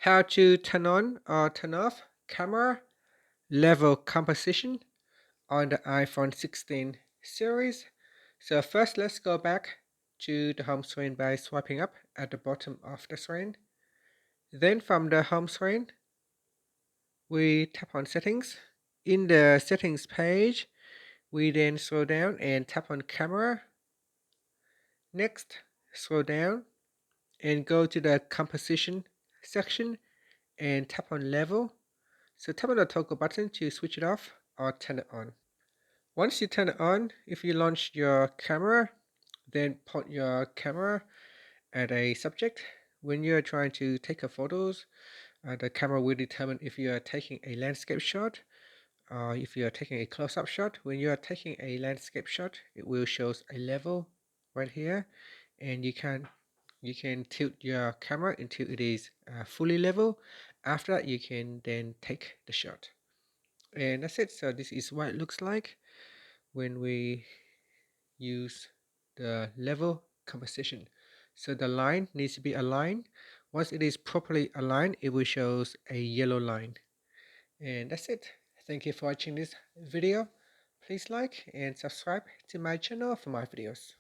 How to turn on or turn off camera level composition on the iPhone 16 series. So first let's go back to the home screen by swiping up at the bottom of the screen. Then from the home screen, we tap on settings. In the settings page, we then scroll down and tap on camera. Next, scroll down and go to the composition section and tap on level. So tap on the toggle button to switch it off or turn it on. Once you turn it on, if you launch your camera, then point your camera at a subject. When you're trying to take a photos, the camera will determine if you are taking a landscape shot or if you are taking a close-up shot. When you are taking a landscape shot, it will show a level right here, and you can tilt your camera until it is fully level. After that, you can then take the shot. And that's it. So this is what it looks like when we use the level composition. So the line needs to be aligned. Once it is properly aligned, it will show a yellow line. And that's it. Thank you for watching this video. Please like and subscribe to my channel for more videos.